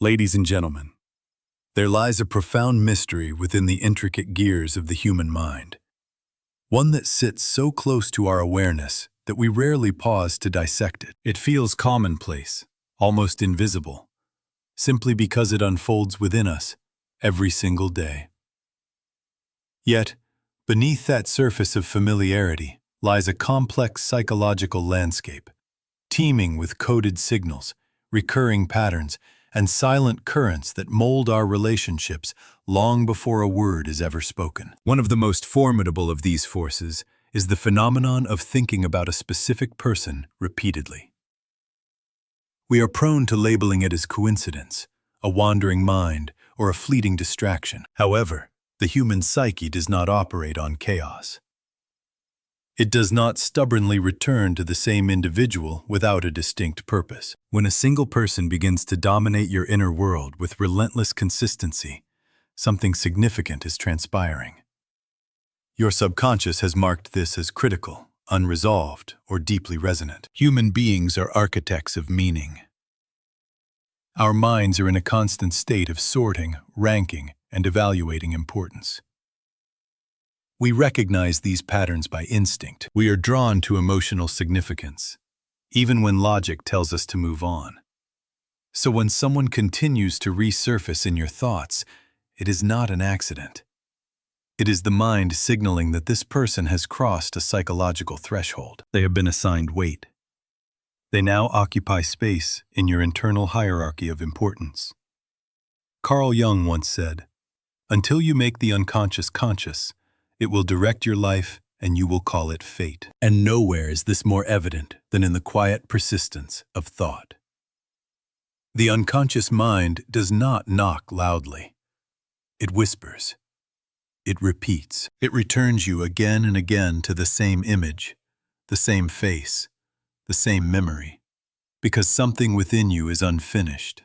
Ladies and gentlemen, there lies a profound mystery within the intricate gears of the human mind, one that sits so close to our awareness that we rarely pause to dissect it. It feels commonplace, almost invisible, simply because it unfolds within us every single day. Yet, beneath that surface of familiarity lies a complex psychological landscape, teeming with coded signals, recurring patterns, and silent currents that mold our relationships long before a word is ever spoken. One of the most formidable of these forces is the phenomenon of thinking about a specific person repeatedly. We are prone to labeling it as coincidence, a wandering mind, or a fleeting distraction. However, the human psyche does not operate on chaos. It does not stubbornly return to the same individual without a distinct purpose. When a single person begins to dominate your inner world with relentless consistency, something significant is transpiring. Your subconscious has marked this as critical, unresolved, or deeply resonant. Human beings are architects of meaning. Our minds are in a constant state of sorting, ranking, and evaluating importance. We recognize these patterns by instinct. We are drawn to emotional significance, even when logic tells us to move on. So when someone continues to resurface in your thoughts, it is not an accident. It is the mind signaling that this person has crossed a psychological threshold. They have been assigned weight. They now occupy space in your internal hierarchy of importance. Carl Jung once said, "Until you make the unconscious conscious, it will direct your life and you will call it fate." And nowhere is this more evident than in the quiet persistence of thought. The unconscious mind does not knock loudly. It whispers. It repeats. It returns you again and again to the same image, the same face, the same memory, because something within you is unfinished.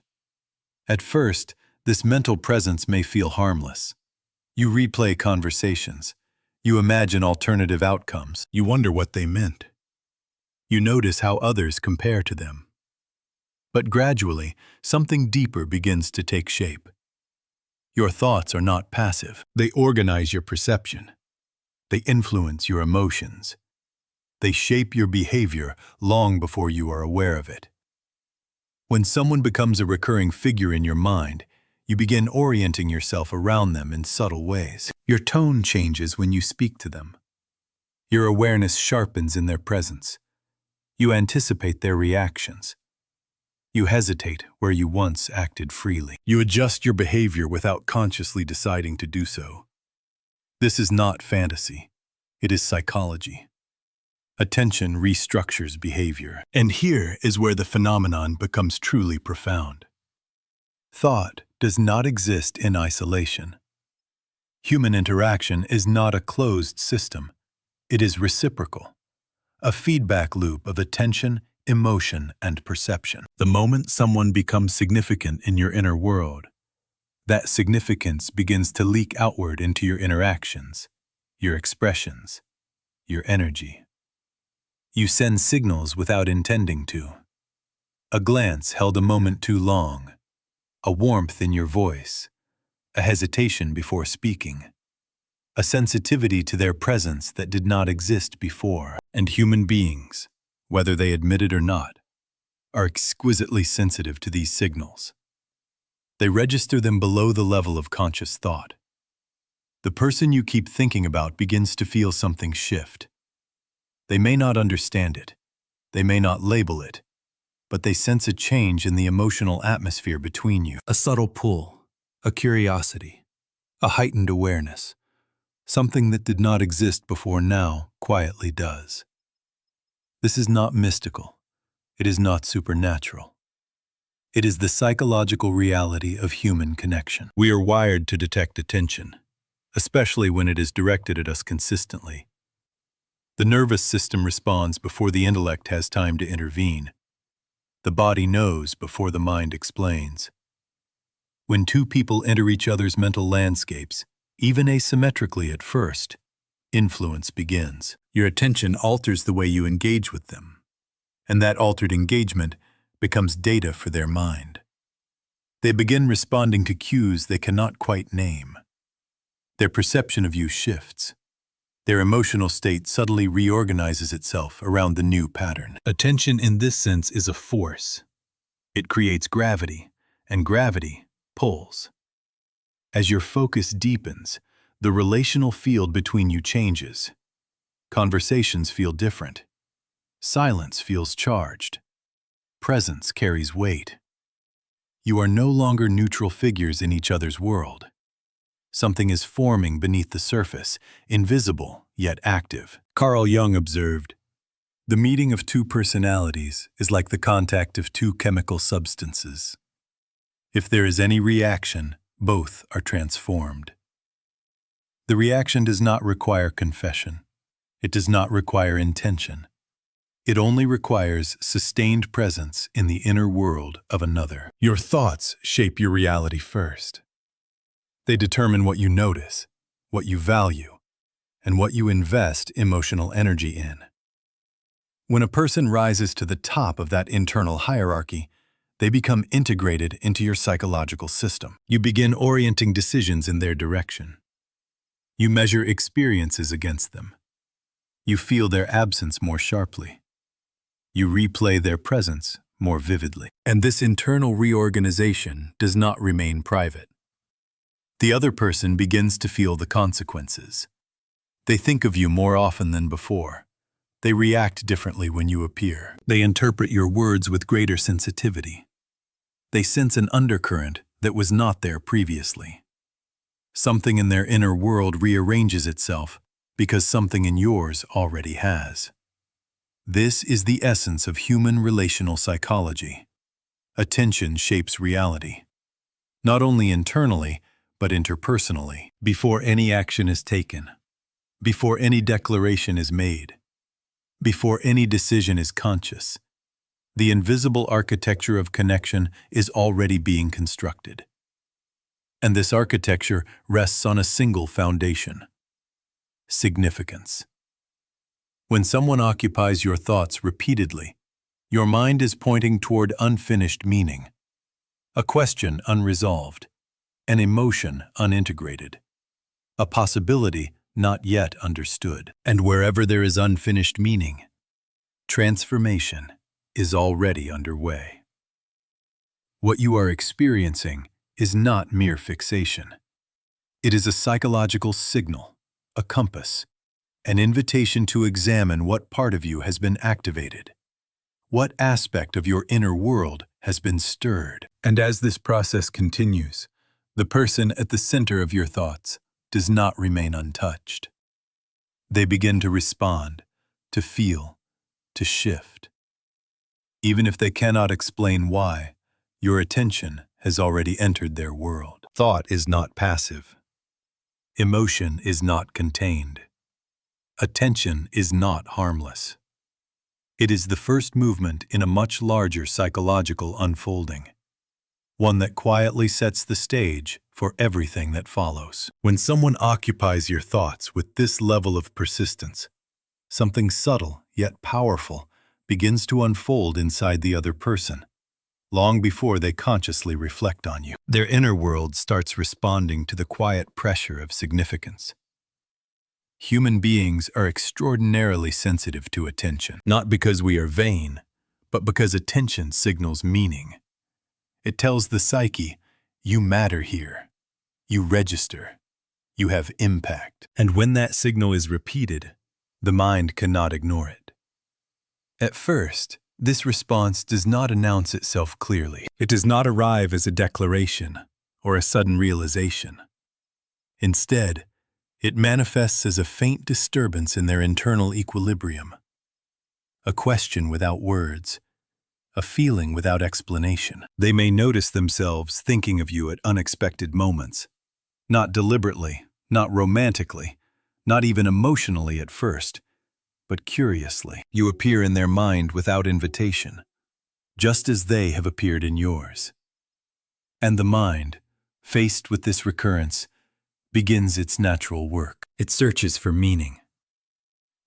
At first, this mental presence may feel harmless. You replay conversations. You imagine alternative outcomes. You wonder what they meant. You notice how others compare to them. But gradually, something deeper begins to take shape. Your thoughts are not passive. They organize your perception. They influence your emotions. They shape your behavior long before you are aware of it. When someone becomes a recurring figure in your mind, you begin orienting yourself around them in subtle ways. Your tone changes when you speak to them. Your awareness sharpens in their presence. You anticipate their reactions. You hesitate where you once acted freely. You adjust your behavior without consciously deciding to do so. This is not fantasy. It is psychology. Attention restructures behavior. And here is where the phenomenon becomes truly profound. Thought does not exist in isolation. Human interaction is not a closed system. It is reciprocal, a feedback loop of attention, emotion, and perception. The moment someone becomes significant in your inner world, that significance begins to leak outward into your interactions, your expressions, your energy. You send signals without intending to. A glance held a moment too long, a warmth in your voice, a hesitation before speaking, a sensitivity to their presence that did not exist before. And human beings, whether they admit it or not, are exquisitely sensitive to these signals. They register them below the level of conscious thought. The person you keep thinking about begins to feel something shift. They may not understand it, they may not label it, but they sense a change in the emotional atmosphere between you. A subtle pull, a curiosity, a heightened awareness. Something that did not exist before now quietly does. This is not mystical. It is not supernatural. It is the psychological reality of human connection. We are wired to detect attention, especially when it is directed at us consistently. The nervous system responds before the intellect has time to intervene. The body knows before the mind explains. When two people enter each other's mental landscapes, even asymmetrically at first, influence begins. Your attention alters the way you engage with them, and that altered engagement becomes data for their mind. They begin responding to cues they cannot quite name. Their perception of you shifts. Their emotional state subtly reorganizes itself around the new pattern. Attention in this sense is a force. It creates gravity, and gravity pulls. As your focus deepens, the relational field between you changes. Conversations feel different. Silence feels charged. Presence carries weight. You are no longer neutral figures in each other's world. Something is forming beneath the surface, invisible yet active. Carl Jung observed, "The meeting of two personalities is like the contact of two chemical substances. If there is any reaction, both are transformed." The reaction does not require confession. It does not require intention. It only requires sustained presence in the inner world of another. Your thoughts shape your reality first. They determine what you notice, what you value, and what you invest emotional energy in. When a person rises to the top of that internal hierarchy, they become integrated into your psychological system. You begin orienting decisions in their direction. You measure experiences against them. You feel their absence more sharply. You replay their presence more vividly. And this internal reorganization does not remain private. The other person begins to feel the consequences. They think of you more often than before. They react differently when you appear. They interpret your words with greater sensitivity. They sense an undercurrent that was not there previously. Something in their inner world rearranges itself because something in yours already has. This is the essence of human relational psychology. Attention shapes reality, not only internally, but interpersonally. Before any action is taken, before any declaration is made, before any decision is conscious, the invisible architecture of connection is already being constructed. And this architecture rests on a single foundation: significance. When someone occupies your thoughts repeatedly, your mind is pointing toward unfinished meaning, a question unresolved, an emotion unintegrated, a possibility not yet understood. And wherever there is unfinished meaning, transformation is already underway. What you are experiencing is not mere fixation. It is a psychological signal, a compass, an invitation to examine what part of you has been activated, what aspect of your inner world has been stirred. And as this process continues, the person at the center of your thoughts does not remain untouched. They begin to respond, to feel, to shift. Even if they cannot explain why, your attention has already entered their world. Thought is not passive. Emotion is not contained. Attention is not harmless. It is the first movement in a much larger psychological unfolding, one that quietly sets the stage for everything that follows. When someone occupies your thoughts with this level of persistence, something subtle yet powerful begins to unfold inside the other person, long before they consciously reflect on you. Their inner world starts responding to the quiet pressure of significance. Human beings are extraordinarily sensitive to attention, not because we are vain, but because attention signals meaning. It tells the psyche, you matter here, you register, you have impact. And when that signal is repeated, the mind cannot ignore it. At first, this response does not announce itself clearly. It does not arrive as a declaration or a sudden realization. Instead, it manifests as a faint disturbance in their internal equilibrium, a question without words, a feeling without explanation. They may notice themselves thinking of you at unexpected moments, not deliberately, not romantically, not even emotionally at first, but curiously. You appear in their mind without invitation, just as they have appeared in yours. And the mind, faced with this recurrence, begins its natural work. It searches for meaning.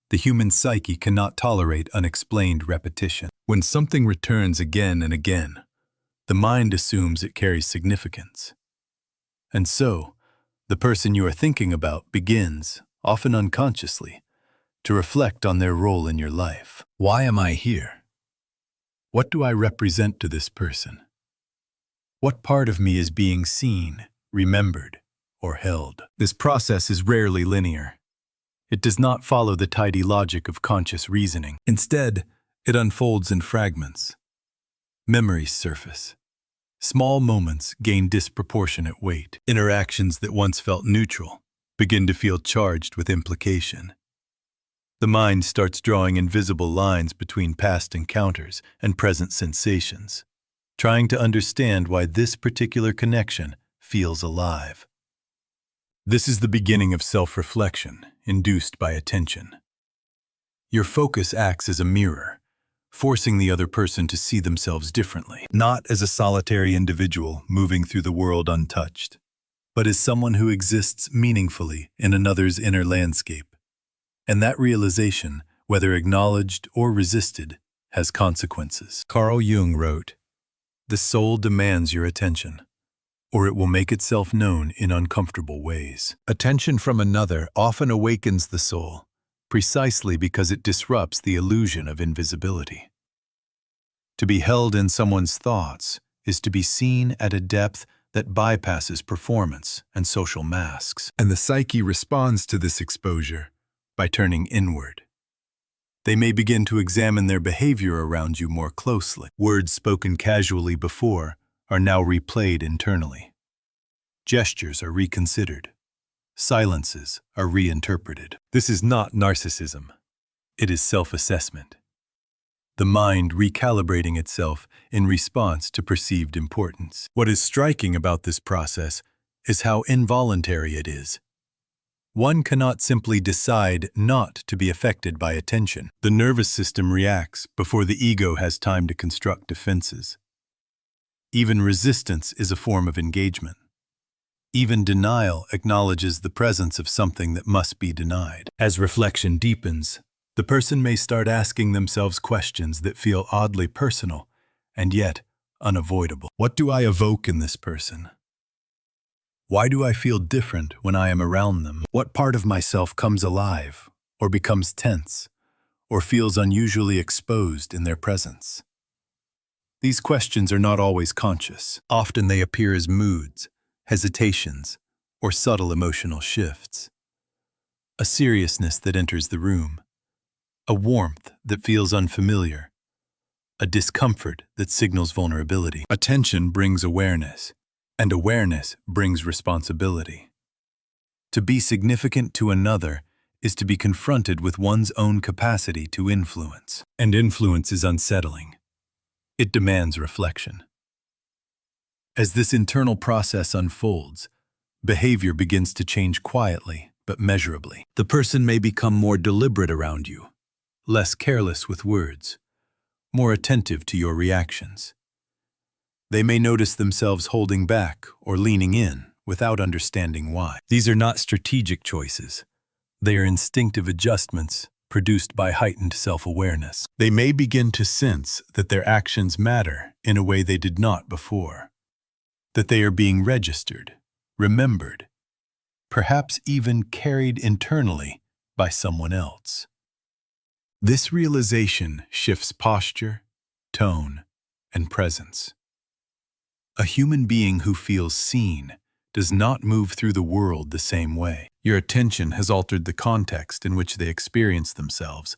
The human psyche cannot tolerate unexplained repetition. When something returns again and again, the mind assumes it carries significance. And so, the person you are thinking about begins, often unconsciously, to reflect on their role in your life. Why am I here? What do I represent to this person? What part of me is being seen, remembered, or held? This process is rarely linear. It does not follow the tidy logic of conscious reasoning. Instead, it unfolds in fragments. Memories surface. Small moments gain disproportionate weight. Interactions that once felt neutral begin to feel charged with implication. The mind starts drawing invisible lines between past encounters and present sensations, trying to understand why this particular connection feels alive. This is the beginning of self-reflection, induced by attention. Your focus acts as a mirror, forcing the other person to see themselves differently, not as a solitary individual moving through the world untouched, but as someone who exists meaningfully in another's inner landscape. And that realization, whether acknowledged or resisted, has consequences. Carl Jung wrote, "The soul demands your attention, or it will make itself known in uncomfortable ways." Attention from another often awakens the soul, precisely because it disrupts the illusion of invisibility. To be held in someone's thoughts is to be seen at a depth that bypasses performance and social masks. And the psyche responds to this exposure by turning inward. They may begin to examine their behavior around you more closely. Words spoken casually before are now replayed internally. Gestures are reconsidered. Silences are reinterpreted. This is not narcissism. It is self-assessment. The mind recalibrating itself in response to perceived importance. What is striking about this process is how involuntary it is. One cannot simply decide not to be affected by attention. The nervous system reacts before the ego has time to construct defenses. Even resistance is a form of engagement. Even denial acknowledges the presence of something that must be denied. As reflection deepens, the person may start asking themselves questions that feel oddly personal and yet unavoidable. What do I evoke in this person? Why do I feel different when I am around them? What part of myself comes alive, or becomes tense, or feels unusually exposed in their presence? These questions are not always conscious. Often they appear as moods, hesitations, or subtle emotional shifts. A seriousness that enters the room, a warmth that feels unfamiliar, a discomfort that signals vulnerability. Attention brings awareness, and awareness brings responsibility. To be significant to another is to be confronted with one's own capacity to influence. And influence is unsettling. It demands reflection. As this internal process unfolds, behavior begins to change quietly but measurably. The person may become more deliberate around you, less careless with words, more attentive to your reactions. They may notice themselves holding back or leaning in without understanding why. These are not strategic choices. They are instinctive adjustments produced by heightened self-awareness. They may begin to sense that their actions matter in a way they did not before, that they are being registered, remembered, perhaps even carried internally by someone else. This realization shifts posture, tone, and presence. A human being who feels seen does not move through the world the same way. Your attention has altered the context in which they experience themselves,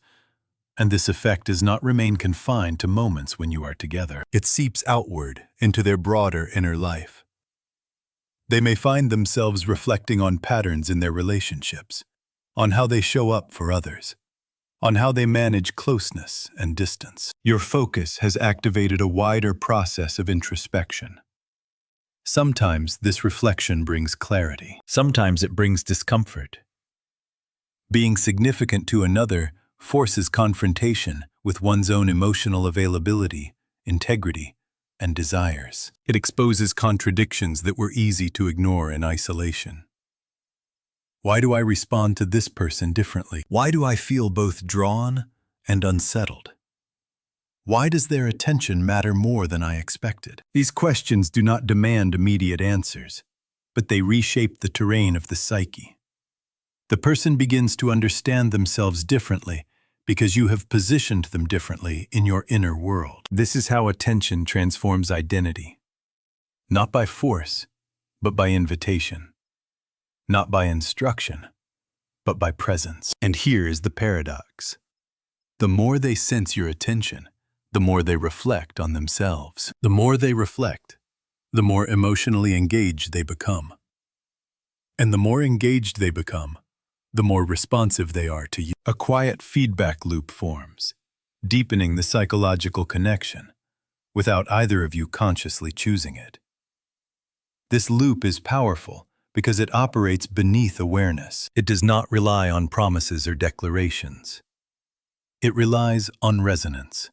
and this effect does not remain confined to moments when you are together. It seeps outward into their broader inner life. They may find themselves reflecting on patterns in their relationships, on how they show up for others, on how they manage closeness and distance. Your focus has activated a wider process of introspection. Sometimes this reflection brings clarity. Sometimes it brings discomfort. Being significant to another forces confrontation with one's own emotional availability, integrity, and desires. It exposes contradictions that were easy to ignore in isolation. Why do I respond to this person differently? Why do I feel both drawn and unsettled? Why does their attention matter more than I expected? These questions do not demand immediate answers, but they reshape the terrain of the psyche. The person begins to understand themselves differently because you have positioned them differently in your inner world. This is how attention transforms identity. Not by force, but by invitation. Not by instruction, but by presence. And here is the paradox. The more they sense your attention, the more they reflect on themselves. The more they reflect, the more emotionally engaged they become. And the more engaged they become, the more responsive they are to you. A quiet feedback loop forms, deepening the psychological connection, without either of you consciously choosing it. This loop is powerful because it operates beneath awareness. It does not rely on promises or declarations. It relies on resonance,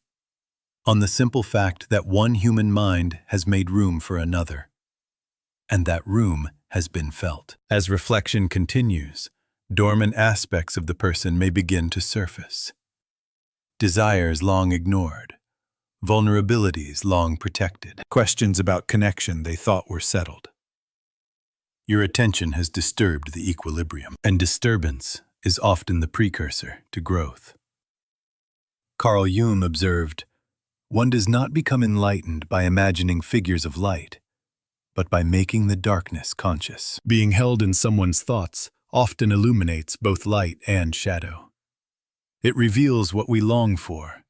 on the simple fact that one human mind has made room for another, and that room has been felt. As reflection continues, dormant aspects of the person may begin to surface. Desires long ignored, vulnerabilities long protected, questions about connection they thought were settled. Your attention has disturbed the equilibrium, and disturbance is often the precursor to growth. Carl Jung observed, "One does not become enlightened by imagining figures of light, but by making the darkness conscious." Being held in someone's thoughts often illuminates both light and shadow. It reveals what we long for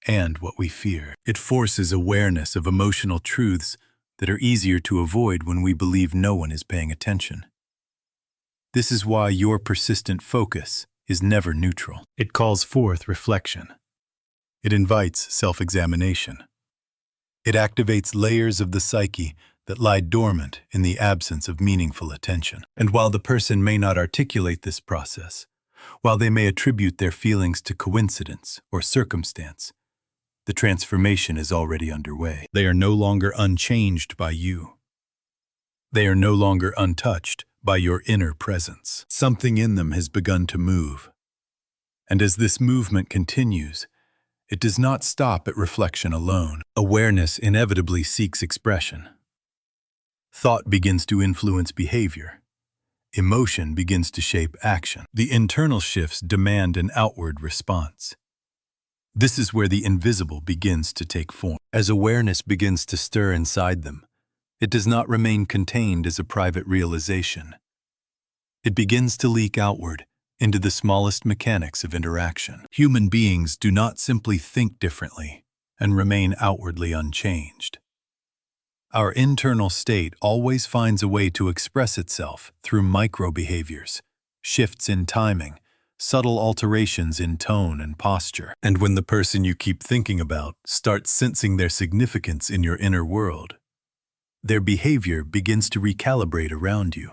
and what we fear. It forces awareness of emotional truths that are easier to avoid when we believe no one is paying attention. This is why your persistent focus is never neutral. It calls forth reflection. It invites self-examination. It activates layers of the psyche that lie dormant in the absence of meaningful attention. And while the person may not articulate this process, while they may attribute their feelings to coincidence or circumstance, the transformation is already underway. They are no longer unchanged by you. They are no longer untouched by your inner presence. Something in them has begun to move. And as this movement continues, it does not stop at reflection alone. Awareness inevitably seeks expression. Thought begins to influence behavior. Emotion begins to shape action. The internal shifts demand an outward response. This is where the invisible begins to take form. As awareness begins to stir inside them, it does not remain contained as a private realization. It begins to leak outward into the smallest mechanics of interaction. Human beings do not simply think differently and remain outwardly unchanged. Our internal state always finds a way to express itself through micro-behaviors, shifts in timing, subtle alterations in tone and posture. And when the person you keep thinking about starts sensing their significance in your inner world, their behavior begins to recalibrate around you,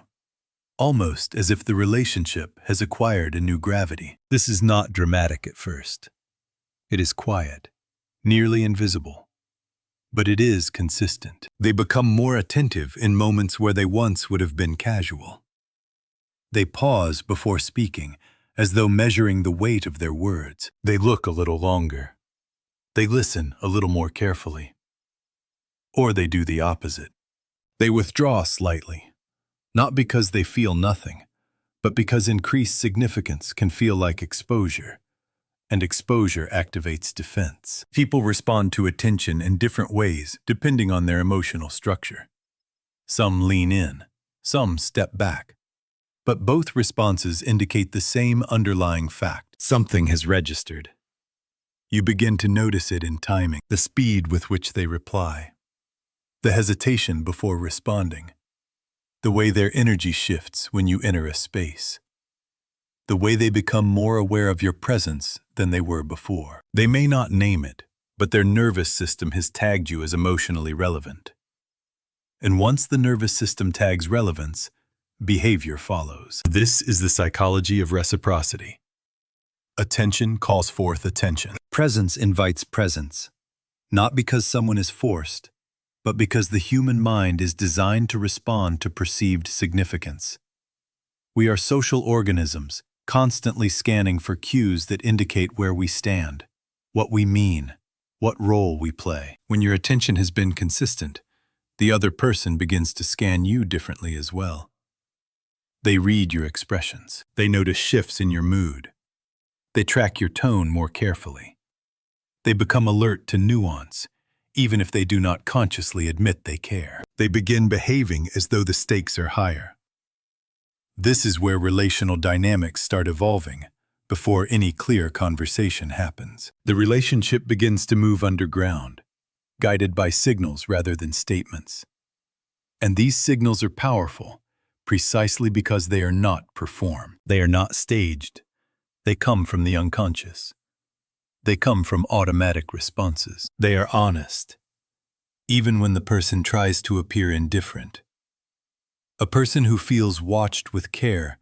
almost as if the relationship has acquired a new gravity. This is not dramatic at first. It is quiet, nearly invisible. But it is consistent. They become more attentive in moments where they once would have been casual. They pause before speaking, as though measuring the weight of their words. They look a little longer. They listen a little more carefully. Or they do the opposite. They withdraw slightly, not because they feel nothing, but because increased significance can feel like exposure. And exposure activates defense. People respond to attention in different ways depending on their emotional structure. Some lean in, some step back. But both responses indicate the same underlying fact. Something has registered. You begin to notice it in timing, the speed with which they reply, the hesitation before responding, the way their energy shifts when you enter a space, the way they become more aware of your presence than they were before. They may not name it, but their nervous system has tagged you as emotionally relevant. And once the nervous system tags relevance, behavior follows. This is the psychology of reciprocity. Attention calls forth attention. Presence invites presence, not because someone is forced, but because the human mind is designed to respond to perceived significance. We are social organisms, constantly scanning for cues that indicate where we stand, what we mean, what role we play. When your attention has been consistent, the other person begins to scan you differently as well. They read your expressions. They notice shifts in your mood. They track your tone more carefully. They become alert to nuance, even if they do not consciously admit they care. They begin behaving as though the stakes are higher. This is where relational dynamics start evolving before any clear conversation happens. The relationship begins to move underground, guided by signals rather than statements. And these signals are powerful precisely because they are not performed. They are not staged. They come from the unconscious. They come from automatic responses. They are honest, even when the person tries to appear indifferent. A person who feels watched with care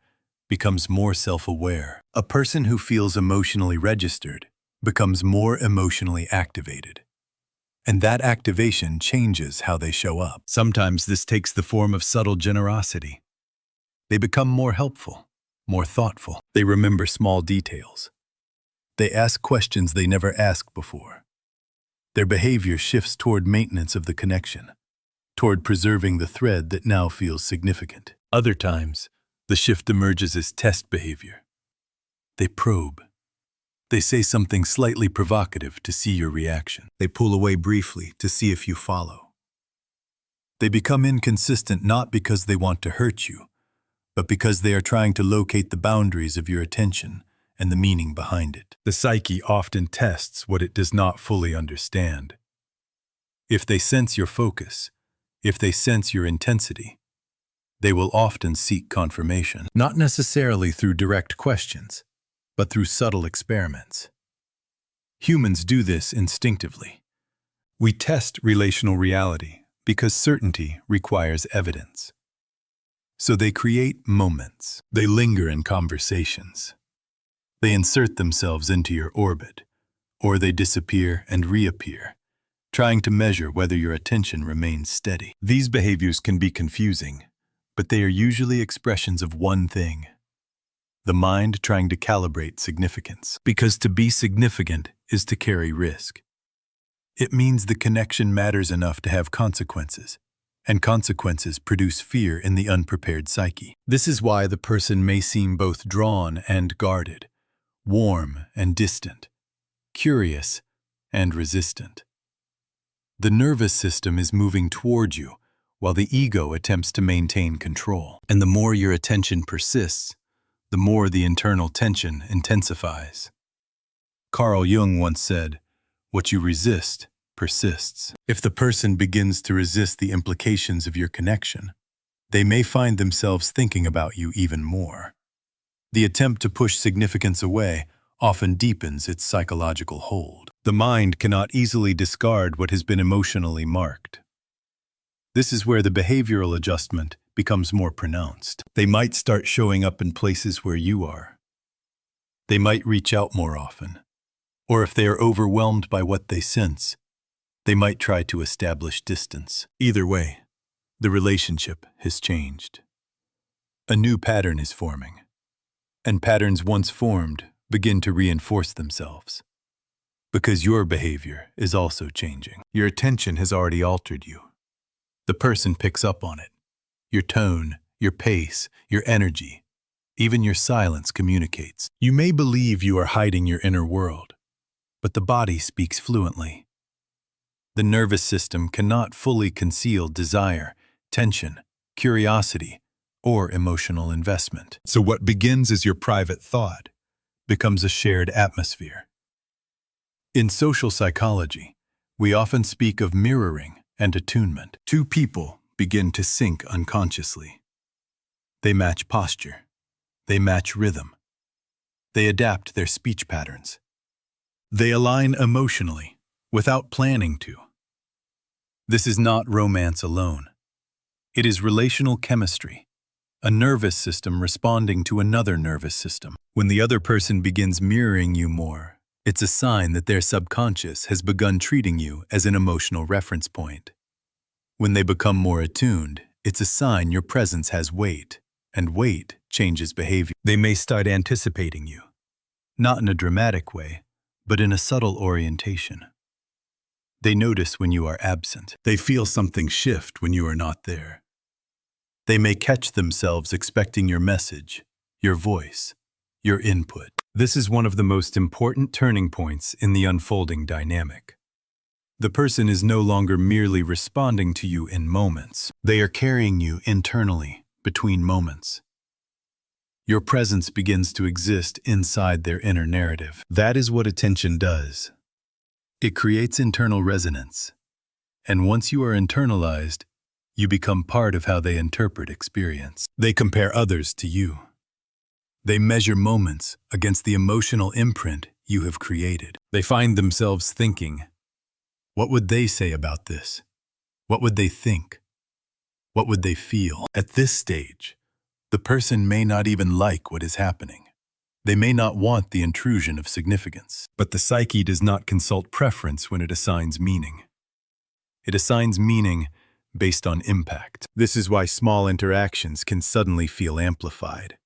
becomes more self-aware. A person who feels emotionally registered becomes more emotionally activated. And that activation changes how they show up. Sometimes this takes the form of subtle generosity. They become more helpful, more thoughtful. They remember small details. They ask questions they never asked before. Their behavior shifts toward maintenance of the connection, toward preserving the thread that now feels significant. Other times, the shift emerges as test behavior. They probe. They say something slightly provocative to see your reaction. They pull away briefly to see if you follow. They become inconsistent not because they want to hurt you, but because they are trying to locate the boundaries of your attention and the meaning behind it. The psyche often tests what it does not fully understand. If they sense your focus, if they sense your intensity, they will often seek confirmation, not necessarily through direct questions, but through subtle experiments. Humans do this instinctively. We test relational reality because certainty requires evidence. So they create moments. They linger in conversations. They insert themselves into your orbit, or they disappear and reappear, trying to measure whether your attention remains steady. These behaviors can be confusing, but they are usually expressions of one thing: the mind trying to calibrate significance. Because to be significant is to carry risk. It means the connection matters enough to have consequences, and consequences produce fear in the unprepared psyche. This is why the person may seem both drawn and guarded, warm and distant, curious and resistant. The nervous system is moving toward you, while the ego attempts to maintain control. And the more your attention persists, the more the internal tension intensifies. Carl Jung once said, "What you resist persists." If the person begins to resist the implications of your connection, they may find themselves thinking about you even more. The attempt to push significance away often deepens its psychological hold. The mind cannot easily discard what has been emotionally marked. This is where the behavioral adjustment becomes more pronounced. They might start showing up in places where you are. They might reach out more often. Or if they are overwhelmed by what they sense, they might try to establish distance. Either way, the relationship has changed. A new pattern is forming. And patterns once formed begin to reinforce themselves. Because your behavior is also changing. Your attention has already altered you. The person picks up on it. Your tone, your pace, your energy, even your silence communicates. You may believe you are hiding your inner world, but the body speaks fluently. The nervous system cannot fully conceal desire, tension, curiosity, or emotional investment. So what begins as your private thought becomes a shared atmosphere. In social psychology, we often speak of mirroring and attunement. Two people begin to sync unconsciously. They match posture. They match rhythm. They adapt their speech patterns. They align emotionally without planning to. This is not romance alone. It is relational chemistry, a nervous system responding to another nervous system. When the other person begins mirroring you more, it's a sign that their subconscious has begun treating you as an emotional reference point. When they become more attuned, it's a sign your presence has weight, and weight changes behavior. They may start anticipating you, not in a dramatic way, but in a subtle orientation. They notice when you are absent. They feel something shift when you are not there. They may catch themselves expecting your message, your voice, your input. This is one of the most important turning points in the unfolding dynamic. The person is no longer merely responding to you in moments. They are carrying you internally between moments. Your presence begins to exist inside their inner narrative. That is what attention does. It creates internal resonance. And once you are internalized, you become part of how they interpret experience. They compare others to you. They measure moments against the emotional imprint you have created. They find themselves thinking, what would they say about this? What would they think? What would they feel? At this stage, the person may not even like what is happening. They may not want the intrusion of significance. But the psyche does not consult preference when it assigns meaning. It assigns meaning based on impact. This is why small interactions can suddenly feel amplified.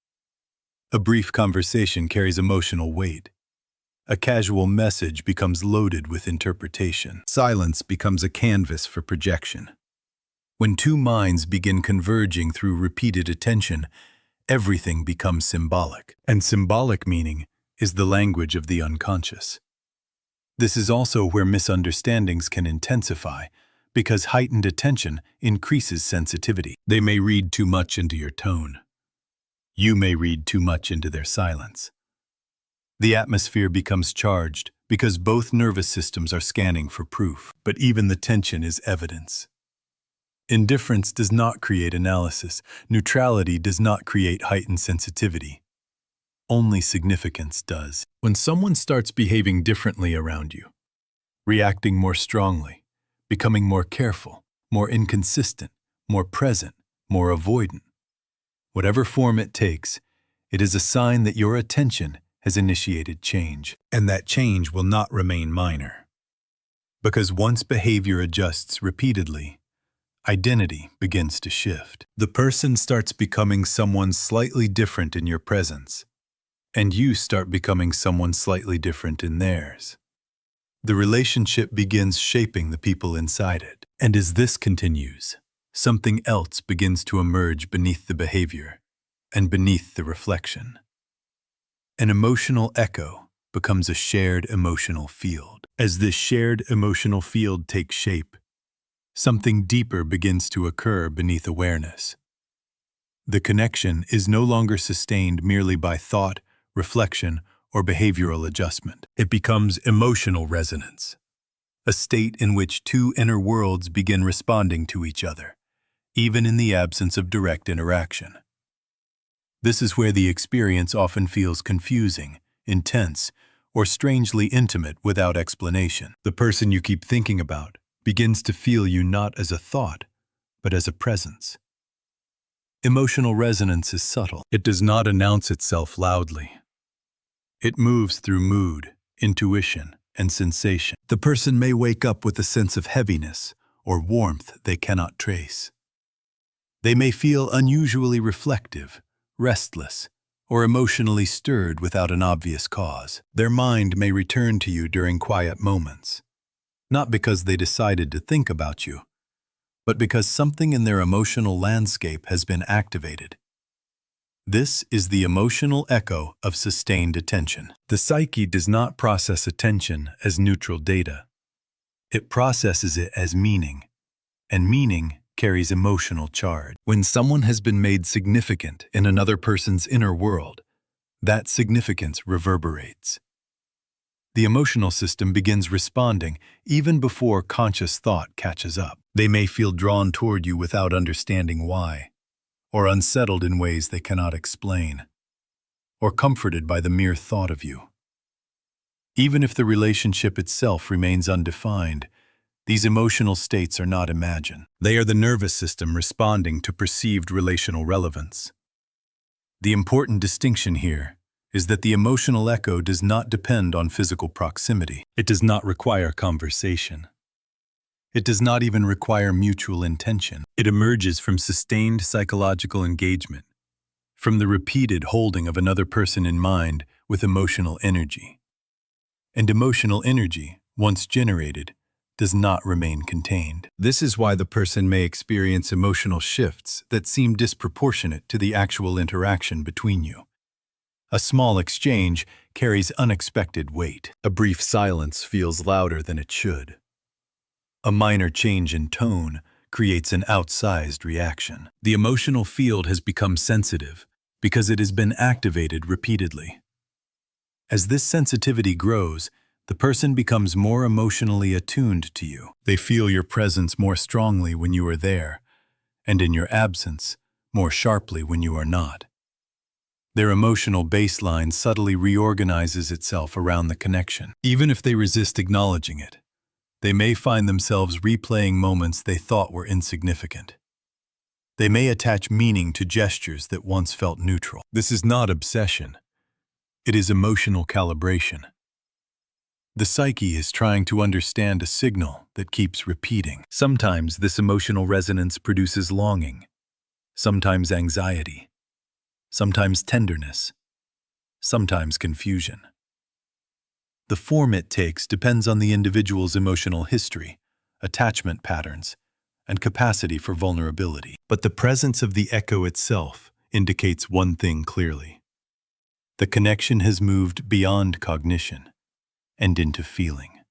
A brief conversation carries emotional weight. A casual message becomes loaded with interpretation. Silence becomes a canvas for projection. When two minds begin converging through repeated attention, everything becomes symbolic. And symbolic meaning is the language of the unconscious. This is also where misunderstandings can intensify, because heightened attention increases sensitivity. They may read too much into your tone. You may read too much into their silence. The atmosphere becomes charged because both nervous systems are scanning for proof. But even the tension is evidence. Indifference does not create analysis. Neutrality does not create heightened sensitivity. Only significance does. When someone starts behaving differently around you, reacting more strongly, becoming more careful, more inconsistent, more present, more avoidant, whatever form it takes, it is a sign that your attention has initiated change, and that change will not remain minor. Because once behavior adjusts repeatedly, identity begins to shift. The person starts becoming someone slightly different in your presence, and you start becoming someone slightly different in theirs. The relationship begins shaping the people inside it. And as this continues, something else begins to emerge beneath the behavior and beneath the reflection. An emotional echo becomes a shared emotional field. As this shared emotional field takes shape, something deeper begins to occur beneath awareness. The connection is no longer sustained merely by thought, reflection, or behavioral adjustment. It becomes emotional resonance, a state in which two inner worlds begin responding to each other, even in the absence of direct interaction. This is where the experience often feels confusing, intense, or strangely intimate without explanation. The person you keep thinking about begins to feel you not as a thought, but as a presence. Emotional resonance is subtle. It does not announce itself loudly. It moves through mood, intuition, and sensation. The person may wake up with a sense of heaviness or warmth they cannot trace. They may feel unusually reflective, restless, or emotionally stirred without an obvious cause. Their mind may return to you during quiet moments, not because they decided to think about you, but because something in their emotional landscape has been activated. This is the emotional echo of sustained attention. The psyche does not process attention as neutral data. It processes it as meaning, and meaning carries emotional charge. When someone has been made significant in another person's inner world, that significance reverberates. The emotional system begins responding even before conscious thought catches up. They may feel drawn toward you without understanding why, or unsettled in ways they cannot explain, or comforted by the mere thought of you. Even if the relationship itself remains undefined, these emotional states are not imagined. They are the nervous system responding to perceived relational relevance. The important distinction here is that the emotional echo does not depend on physical proximity. It does not require conversation. It does not even require mutual intention. It emerges from sustained psychological engagement, from the repeated holding of another person in mind with emotional energy. And emotional energy, once generated, does not remain contained. This is why the person may experience emotional shifts that seem disproportionate to the actual interaction between you. A small exchange carries unexpected weight. A brief silence feels louder than it should. A minor change in tone creates an outsized reaction. The emotional field has become sensitive because it has been activated repeatedly. As this sensitivity grows, the person becomes more emotionally attuned to you. They feel your presence more strongly when you are there, and in your absence, more sharply when you are not. Their emotional baseline subtly reorganizes itself around the connection. Even if they resist acknowledging it, they may find themselves replaying moments they thought were insignificant. They may attach meaning to gestures that once felt neutral. This is not obsession. It is emotional calibration. The psyche is trying to understand a signal that keeps repeating. Sometimes this emotional resonance produces longing, sometimes anxiety, sometimes tenderness, sometimes confusion. The form it takes depends on the individual's emotional history, attachment patterns, and capacity for vulnerability. But the presence of the echo itself indicates one thing clearly. The connection has moved beyond cognition and into feeling.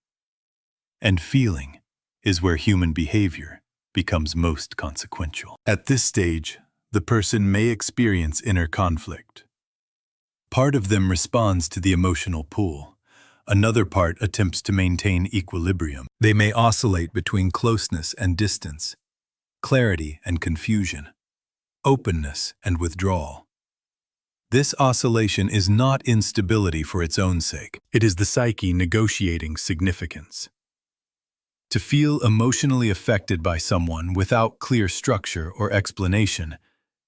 And feeling is where human behavior becomes most consequential. At this stage, the person may experience inner conflict. Part of them responds to the emotional pull. Another part attempts to maintain equilibrium. They may oscillate between closeness and distance, clarity and confusion, openness and withdrawal. This oscillation is not instability for its own sake. It is the psyche negotiating significance. To feel emotionally affected by someone without clear structure or explanation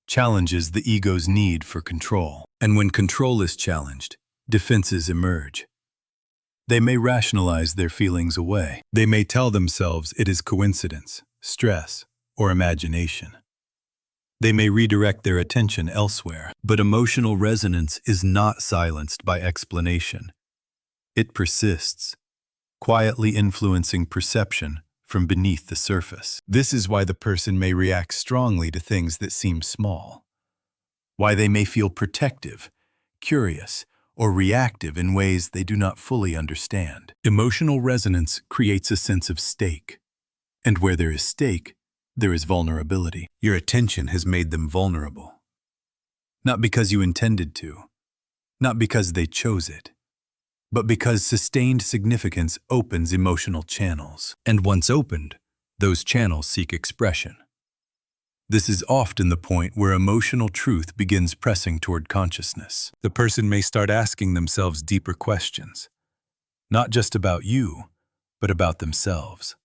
challenges the ego's need for control. And when control is challenged, defenses emerge. They may rationalize their feelings away. They may tell themselves it is coincidence, stress, or imagination. They may redirect their attention elsewhere. But emotional resonance is not silenced by explanation. It persists, quietly influencing perception from beneath the surface. This is why the person may react strongly to things that seem small, why they may feel protective, curious, or reactive in ways they do not fully understand. Emotional resonance creates a sense of stake, and where there is stake, there is vulnerability. Your attention has made them vulnerable. Not because you intended to, not because they chose it, but because sustained significance opens emotional channels. And once opened, those channels seek expression. This is often the point where emotional truth begins pressing toward consciousness. The person may start asking themselves deeper questions, not just about you, but about themselves.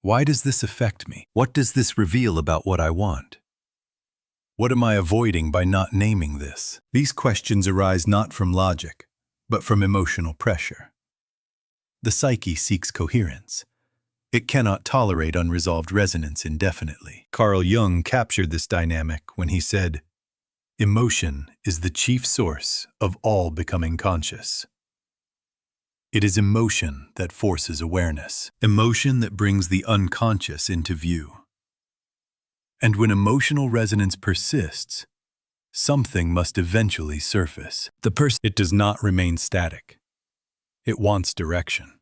Why does this affect me? What does this reveal about what I want? What am I avoiding by not naming this? These questions arise not from logic, but from emotional pressure. The psyche seeks coherence. It cannot tolerate unresolved resonance indefinitely. Carl Jung captured this dynamic when he said, "Emotion is the chief source of all becoming conscious." It is emotion that forces awareness, emotion that brings the unconscious into view. And when emotional resonance persists, something must eventually surface. It does not remain static. It wants direction.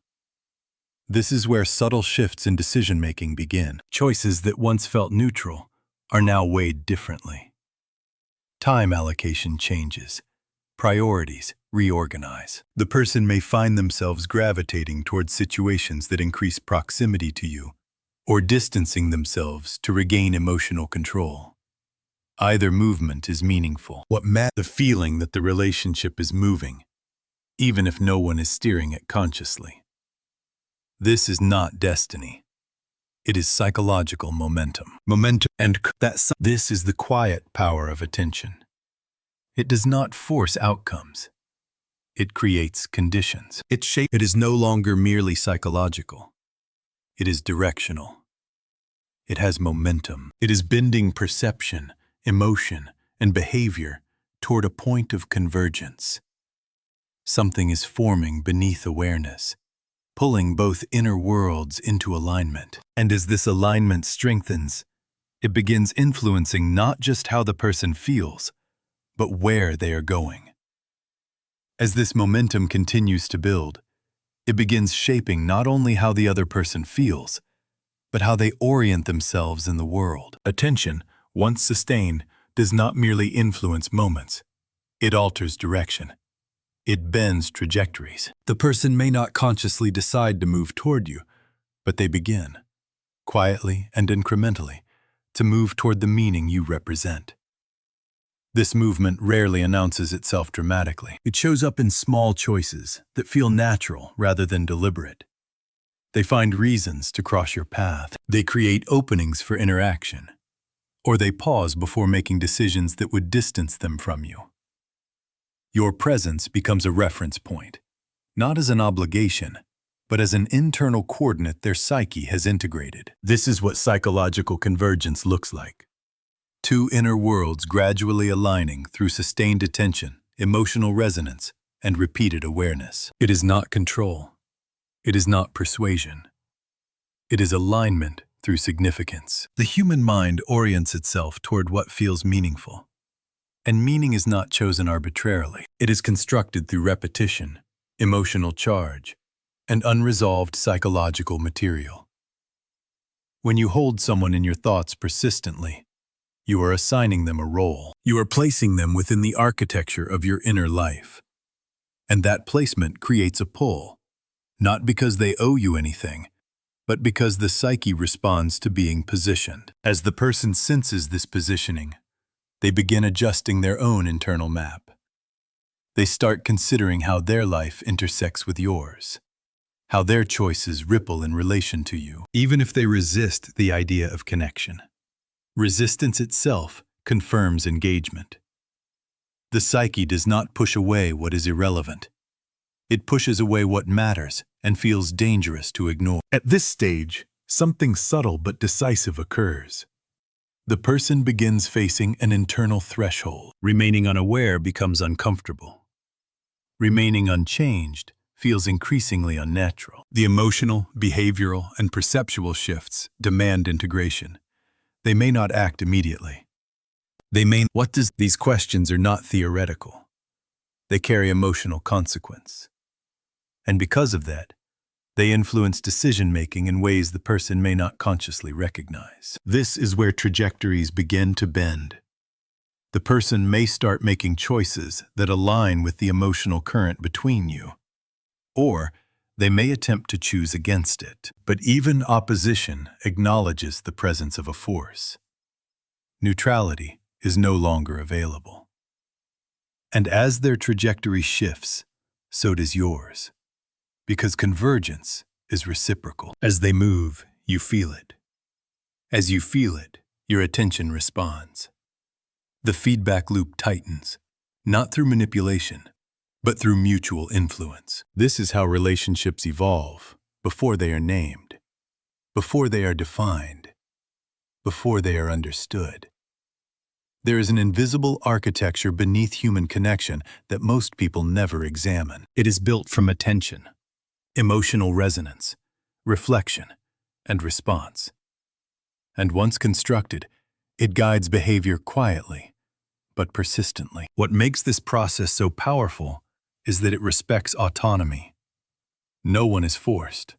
This is where subtle shifts in decision-making begin. Choices that once felt neutral are now weighed differently. Time allocation changes. Priorities reorganize. The person may find themselves gravitating towards situations that increase proximity to you, or distancing themselves to regain emotional control. Either movement is meaningful. The feeling that the relationship is moving, even if no one is steering it consciously. This is not destiny. It is psychological momentum. This is the quiet power of attention. It does not force outcomes. It creates conditions. It is no longer merely psychological. It is directional. It has momentum. It is bending perception, emotion, and behavior toward a point of convergence. Something is forming beneath awareness, pulling both inner worlds into alignment. And as this alignment strengthens, it begins influencing not just how the person feels, but where they are going. As this momentum continues to build, it begins shaping not only how the other person feels, but how they orient themselves in the world. Attention, once sustained, does not merely influence moments. It alters direction. It bends trajectories. The person may not consciously decide to move toward you, but they begin, quietly and incrementally, to move toward the meaning you represent. This movement rarely announces itself dramatically. It shows up in small choices that feel natural rather than deliberate. They find reasons to cross your path. They create openings for interaction, or they pause before making decisions that would distance them from you. Your presence becomes a reference point, not as an obligation, but as an internal coordinate their psyche has integrated. This is what psychological convergence looks like. Two inner worlds gradually aligning through sustained attention, emotional resonance, and repeated awareness. It is not control. It is not persuasion. It is alignment through significance. The human mind orients itself toward what feels meaningful. And meaning is not chosen arbitrarily. It is constructed through repetition, emotional charge, and unresolved psychological material. When you hold someone in your thoughts persistently, you are assigning them a role. You are placing them within the architecture of your inner life. And that placement creates a pull, not because they owe you anything, but because the psyche responds to being positioned. As the person senses this positioning, they begin adjusting their own internal map. They start considering how their life intersects with yours, how their choices ripple in relation to you, even if they resist the idea of connection. Resistance itself confirms engagement. The psyche does not push away what is irrelevant. It pushes away what matters and feels dangerous to ignore. At this stage, something subtle but decisive occurs. The person begins facing an internal threshold. Remaining unaware becomes uncomfortable. Remaining unchanged feels increasingly unnatural. The emotional, behavioral, and perceptual shifts demand integration. They may not act immediately. These questions are not theoretical. They carry emotional consequence. And because of that, they influence decision-making in ways the person may not consciously recognize. This is where trajectories begin to bend. The person may start making choices that align with the emotional current between you, or they may attempt to choose against it. But even opposition acknowledges the presence of a force. Neutrality is no longer available. And as their trajectory shifts, so does yours. Because convergence is reciprocal. As they move, you feel it. As you feel it, your attention responds. The feedback loop tightens, not through manipulation, but through mutual influence. This is how relationships evolve before they are named, before they are defined, before they are understood. There is an invisible architecture beneath human connection that most people never examine. It is built from attention, emotional resonance, reflection, and response. And once constructed, it guides behavior quietly, but persistently. What makes this process so powerful is that it respects autonomy. No one is forced.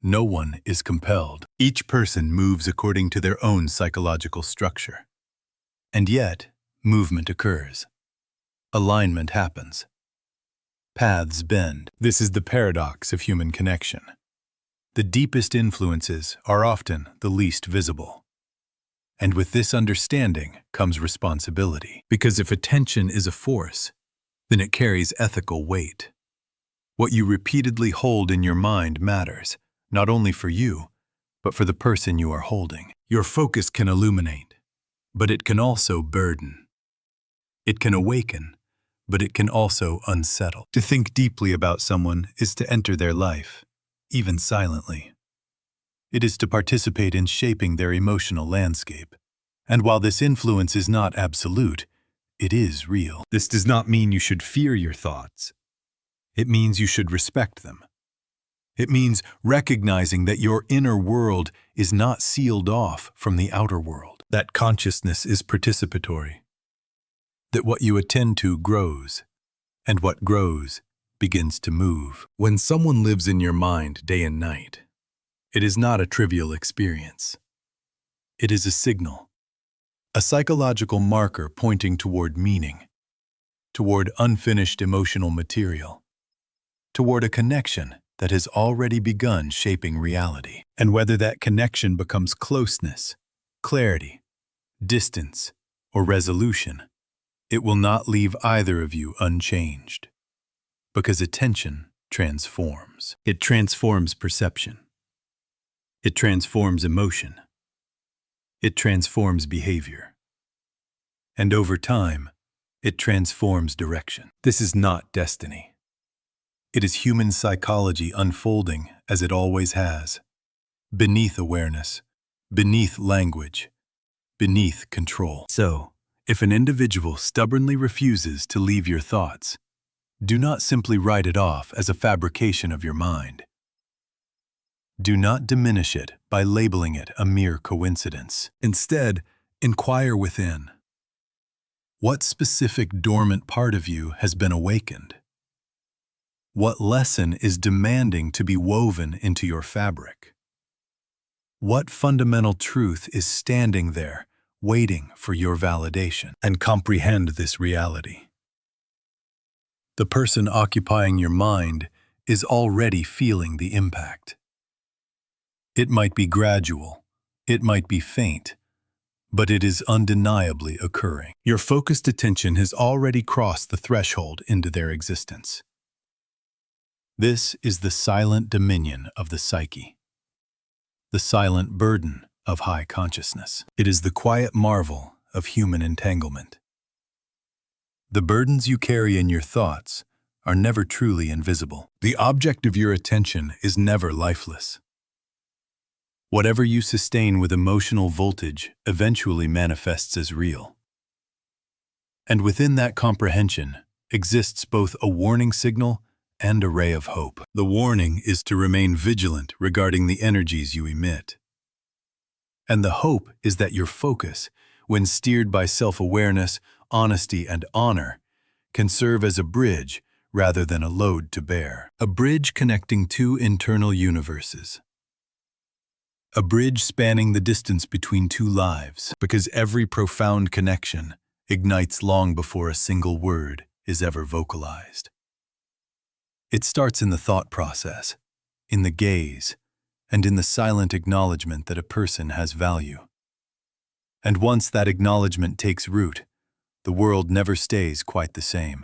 No one is compelled. Each person moves according to their own psychological structure. And yet, movement occurs. Alignment happens. Paths bend. This is the paradox of human connection. The deepest influences are often the least visible. And with this understanding comes responsibility. Because if attention is a force, then it carries ethical weight. What you repeatedly hold in your mind matters, not only for you, but for the person you are holding. Your focus can illuminate, but it can also burden. It can awaken, but it can also unsettle. To think deeply about someone is to enter their life, even silently. It is to participate in shaping their emotional landscape. And while this influence is not absolute, it is real. This does not mean you should fear your thoughts. It means you should respect them. It means recognizing that your inner world is not sealed off from the outer world. That consciousness is participatory. That what you attend to grows, and what grows begins to move. When someone lives in your mind day and night, it is not a trivial experience. It is a signal, a psychological marker pointing toward meaning, toward unfinished emotional material, toward a connection that has already begun shaping reality. And whether that connection becomes closeness, clarity, distance, or resolution, it will not leave either of you unchanged. Because attention transforms. It transforms perception. It transforms emotion. It transforms behavior. And over time, it transforms direction. This is not destiny. It is human psychology unfolding as it always has, beneath awareness, beneath language, beneath control. So, if an individual stubbornly refuses to leave your thoughts, do not simply write it off as a fabrication of your mind. Do not diminish it by labeling it a mere coincidence. Instead, inquire within. What specific dormant part of you has been awakened? What lesson is demanding to be woven into your fabric? What fundamental truth is standing there, waiting for your validation? And comprehend this reality. The person occupying your mind is already feeling the impact. It might be gradual, it might be faint, but it is undeniably occurring. Your focused attention has already crossed the threshold into their existence. This is the silent dominion of the psyche, the silent burden of high consciousness. It is the quiet marvel of human entanglement. The burdens you carry in your thoughts are never truly invisible. The object of your attention is never lifeless. Whatever you sustain with emotional voltage eventually manifests as real. And within that comprehension exists both a warning signal and a ray of hope. The warning is to remain vigilant regarding the energies you emit. And the hope is that your focus, when steered by self-awareness, honesty, and honor, can serve as a bridge rather than a load to bear. A bridge connecting two internal universes. A bridge spanning the distance between two lives, because every profound connection ignites long before a single word is ever vocalized. It starts in the thought process, in the gaze, and in the silent acknowledgement that a person has value. And once that acknowledgement takes root, the world never stays quite the same.